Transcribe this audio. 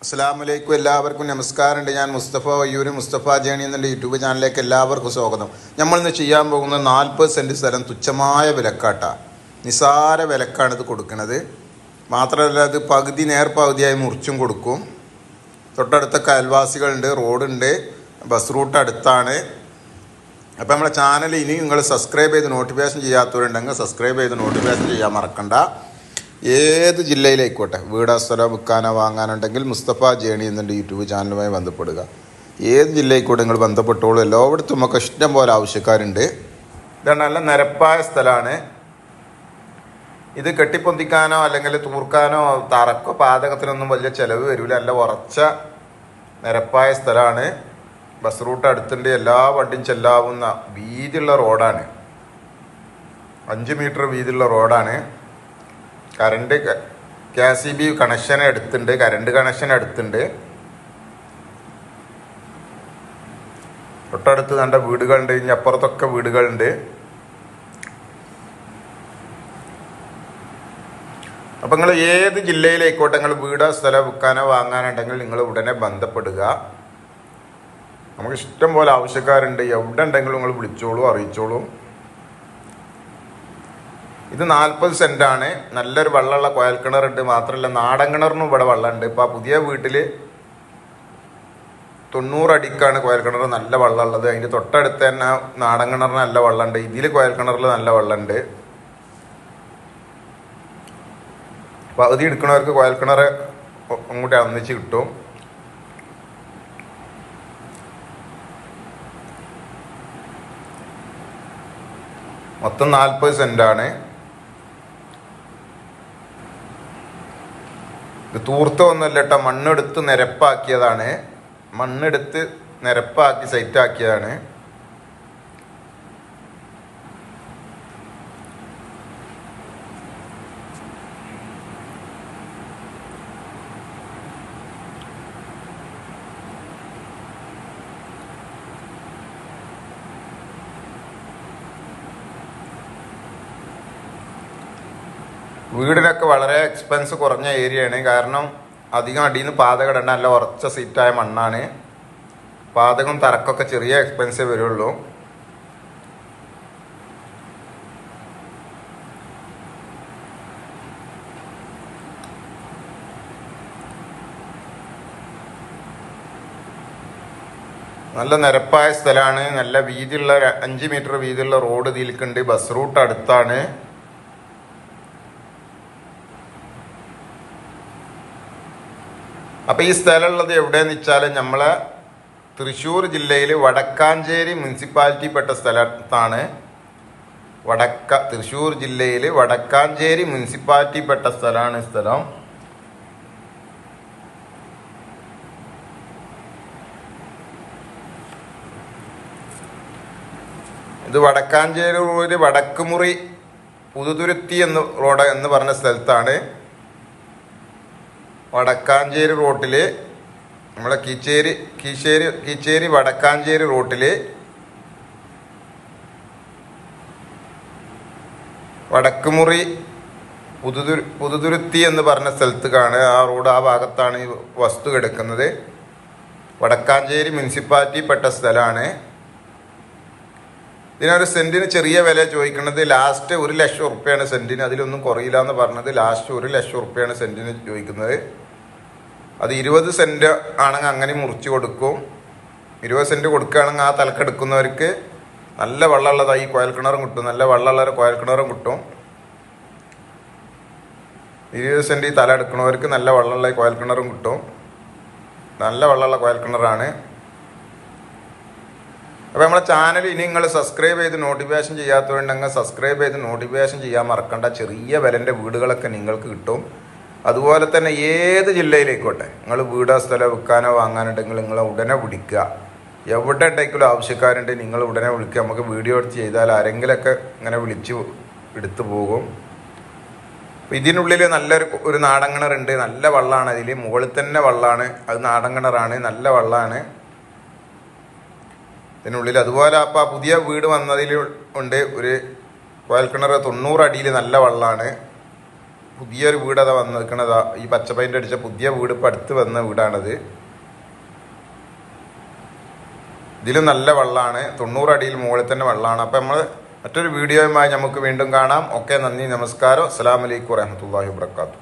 അസ്സലാമലൈക്കും. എല്ലാവർക്കും നമസ്കാരമുണ്ട്. ഞാൻ മുസ്തഫ വയ്യൂർ, മുസ്തഫ ജേണി എന്ന യൂട്യൂബ് ചാനലിലേക്ക് എല്ലാവർക്കും സ്വാഗതം. നമ്മളിന്ന് ചെയ്യാൻ പോകുന്ന 40 സെൻറ്റ് സ്ഥലം തുച്ഛമായ വിലക്കാട്ട, നിസാര വിലക്കാണ് ഇത് കൊടുക്കുന്നത്. മാത്രമല്ല ഇത് പകുതി നേർപകുതിയായി മുറിച്ചും കൊടുക്കും. തൊട്ടടുത്തൊക്കെ അയൽവാസികളുണ്ട്, റോഡുണ്ട്, ബസ് റൂട്ട് അടുത്താണ്. അപ്പോൾ നമ്മളെ ചാനൽ ഇനി നിങ്ങൾ സബ്സ്ക്രൈബ് ചെയ്ത് നോട്ടിഫിക്കേഷൻ ചെയ്യാത്തവരുണ്ടെങ്കിൽ സബ്സ്ക്രൈബ് ചെയ്ത് നോട്ടിഫിക്കേഷൻ ചെയ്യാൻ മറക്കണ്ട. ഏത് ജില്ലയിലായിക്കോട്ടെ, വീടോ സ്ഥലമോ വിൽക്കാനോ വാങ്ങാനുണ്ടെങ്കിൽ മുസ്തഫ ജേണി എന്ന യൂട്യൂബ് ചാനലുമായി ബന്ധപ്പെടുക. ഏത് ജില്ലയിൽക്കൂടെ നിങ്ങൾ ബന്ധപ്പെട്ടോളൂ. എല്ലായിടത്തും നമുക്ക് ഇഷ്ടം പോലെ ആവശ്യക്കാരുണ്ട്. ഇതാണ് നല്ല നിരപ്പായ സ്ഥലമാണ്. ഇത് കെട്ടിപ്പൊന്തിക്കാനോ അല്ലെങ്കിൽ തൂർക്കാനോ തറക്കോ പാചകത്തിനൊന്നും വലിയ ചിലവ് വരില്ല. നല്ല ഉറച്ച നിരപ്പായ സ്ഥലമാണ്. ബസ് റൂട്ട് അടുത്തുണ്ട്. എല്ലാ വണ്ടിയും ചെല്ലാവുന്ന വീതിയുള്ള റോഡാണ്. 5 മീറ്റർ വീതിയുള്ള റോഡാണ്. കറണ്ട് KCB കണക്ഷൻ എടുത്തുണ്ട്, കറണ്ട് കണക്ഷൻ എടുത്തുണ്ട്. തൊട്ടടുത്ത് നല്ല വീടുകളുണ്ട്. ഇനി അപ്പുറത്തൊക്കെ വീടുകളുണ്ട്. അപ്പം നിങ്ങൾ ഏത് ജില്ലയിലായിക്കോട്ടെ, നിങ്ങൾ വീടോ സ്ഥലം വിൽക്കാനോ വാങ്ങാനുണ്ടെങ്കിൽ നിങ്ങൾ ഉടനെ ബന്ധപ്പെടുക. നമുക്ക് ഇഷ്ടം പോലെ ആവശ്യക്കാരുണ്ട്. എവിടെ ഉണ്ടെങ്കിലും നിങ്ങൾ വിളിച്ചോളൂ, അറിയിച്ചോളൂ. ഇത് 40 സെൻറ്റാണ്. നല്ലൊരു വെള്ളമുള്ള കുഴൽ കിണറുണ്ട്. മാത്രമല്ല നാടൻ കിണറിനും ഇവിടെ വെള്ളമുണ്ട്. ഇപ്പോൾ പുതിയ വീട്ടിൽ 90 അടിക്കാണ് കുഴൽ കിണർ നല്ല വെള്ളമുള്ളത്. അതിൻ്റെ തൊട്ടടുത്ത് തന്നെ നാടൻ കിണറിന് നല്ല വെള്ളമുണ്ട്. ഇതിൽ കുഴൽ കിണറിൽ നല്ല വെള്ളമുണ്ട്. പകുതി എടുക്കുന്നവർക്ക് കുഴൽ കിണർ അങ്ങോട്ട് ഒന്നിച്ച് കിട്ടും. മൊത്തം 40 സെൻറ്റാണ്. ഇത് തൂർത്തൊന്നുമല്ല കേട്ടോ, മണ്ണെടുത്ത് നിരപ്പാക്കിയതാണ്. മണ്ണെടുത്ത് നിരപ്പാക്കി സൈറ്റാക്കിയതാണ്. വീടിനൊക്കെ വളരെ എക്സ്പെൻസ് കുറഞ്ഞ ഏരിയയാണ്. കാരണം അധികം അടിയിൽ നിന്ന് പാതകം ഇടേണ്ട, നല്ല ഉറച്ച സീറ്റായ മണ്ണാണ്. പാതകം തറക്കൊക്കെ ചെറിയ എക്സ്പെൻസേ വരുള്ളൂ. നല്ല നിരപ്പായ സ്ഥലമാണ്. നല്ല വീതിയുള്ള 5 മീറ്റർ വീതിയുള്ള റോഡ് ഇതിൽക്കുണ്ട്. ബസ് റൂട്ട് അടുത്താണ്. അപ്പോൾ ഈ സ്ഥലമുള്ളത് എവിടെയെന്ന് വെച്ചാൽ നമ്മളെ തൃശ്ശൂർ ജില്ലയിൽ വടക്കാഞ്ചേരി മുനിസിപ്പാലിറ്റി പെട്ട സ്ഥലത്താണ്. തൃശ്ശൂർ ജില്ലയിൽ വടക്കാഞ്ചേരി മുനിസിപ്പാലിറ്റി പെട്ട സ്ഥലമാണ് സ്ഥലം. ഇത് വടക്കാഞ്ചേരി റോഡ് വടക്കുമുറി പുതുതുരുത്തി എന്ന് പറഞ്ഞ സ്ഥലത്താണ്. വടക്കാഞ്ചേരി റോട്ടിൽ നമ്മളെ കീച്ചേരി വടക്കാഞ്ചേരി റോട്ടിൽ വടക്കുമുറി പുതുതുരുത്തി എന്ന് പറഞ്ഞ സ്ഥലത്തേക്കാണ്. ആ റോഡ്, ആ ഭാഗത്താണ് ഈ വസ്തു കിടക്കുന്നത്. വടക്കാഞ്ചേരി മുനിസിപ്പാലിറ്റി പെട്ട സ്ഥലമാണ്. ഇതിനൊരു സെൻറ്റിന് ചെറിയ വില ചോദിക്കുന്നത്. ലാസ്റ്റ് 1 ലക്ഷം ഉറുപ്പ്യാണ് സെൻറ്റിന്. അതിലൊന്നും കുറയില്ല എന്ന് പറഞ്ഞത്. ലാസ്റ്റ് 1 ലക്ഷം ഉറുപ്പ്യാണ് സെൻറ്റിന് ചോദിക്കുന്നത്. അത് 20 സെൻറ്റ് ആണെങ്കിൽ അങ്ങനെ മുറിച്ച് കൊടുക്കും. 20 സെൻറ്റ് കൊടുക്കുകയാണെങ്കിൽ ആ തലക്കെടുക്കുന്നവർക്ക് നല്ല വെള്ളമുള്ളതായി കുഴൽ കിണറും കിട്ടും. നല്ല വെള്ളമുള്ള കുഴൽ കിണറും കിട്ടും. 20 സെൻറ്റ് ഈ തല എടുക്കുന്നവർക്ക് നല്ല വെള്ളമുള്ള കുഴൽ കിണറും കിട്ടും. നല്ല വെള്ളമുള്ള കുഴൽ കിണറാണ്. അപ്പോൾ നമ്മളെ ചാനൽ ഇനി നിങ്ങൾ സബ്സ്ക്രൈബ് ചെയ്ത് നോട്ടിഫിക്കേഷൻ ചെയ്യാത്തതുണ്ടെങ്കിൽ സബ്സ്ക്രൈബ് ചെയ്ത് നോട്ടിഫിക്കേഷൻ ചെയ്യാൻ മറക്കണ്ട. ചെറിയ വിലൻ്റെ വീടുകളൊക്കെ നിങ്ങൾക്ക് കിട്ടും. അതുപോലെ തന്നെ ഏത് ജില്ലയിലേക്കോട്ടെ, നിങ്ങൾ വീടോ സ്ഥലം വിൽക്കാനോ വാങ്ങാനുണ്ടെങ്കിൽ നിങ്ങൾ ഉടനെ വിളിക്കുക. എവിടെ ഉണ്ടെങ്കിലും ആവശ്യക്കാരുണ്ടെങ്കിൽ നിങ്ങൾ ഉടനെ വിളിക്കുക. നമുക്ക് വീഡിയോ എടുത്ത് ചെയ്താൽ ആരെങ്കിലുമൊക്കെ ഇങ്ങനെ വിളിച്ച് എടുത്തു പോകും. അപ്പോൾ ഇതിനുള്ളിൽ ഒരു നാടൻ കിണറുണ്ട്. നല്ല വെള്ളമാണ്. അതിൽ മുകളിൽ തന്നെ വെള്ളമാണ്. അത് നാടൻ കിണറാണ്. നല്ല വെള്ളമാണ് ഇതിനുള്ളിൽ. അതുപോലെ അപ്പോൾ പുതിയ വീട് വന്നതിൽ ഉണ്ട് ഒരു കുഴൽ കിണർ 90 അടിയിൽ നല്ല വെള്ളമാണ്. പുതിയൊരു വീട് അതാ വന്ന് നിൽക്കണതാ. ഈ പച്ച പെയിൻ്റ് അടിച്ച പുതിയ വീട് ഇപ്പം അടുത്ത് വന്ന വീടാണത്. ഇതിൽ നല്ല വെള്ളമാണ്, 90 അടിയിൽ മുകളിൽ തന്നെ വെള്ളമാണ്. അപ്പം നമ്മൾ മറ്റൊരു വീഡിയോയുമായി നമുക്ക് വീണ്ടും കാണാം. ഓക്കെ, നന്ദി, നമസ്കാരം. അസ്സലാമു അലൈക്കും വറഹ്മത്തുള്ളാഹി വബറകാതുഹു.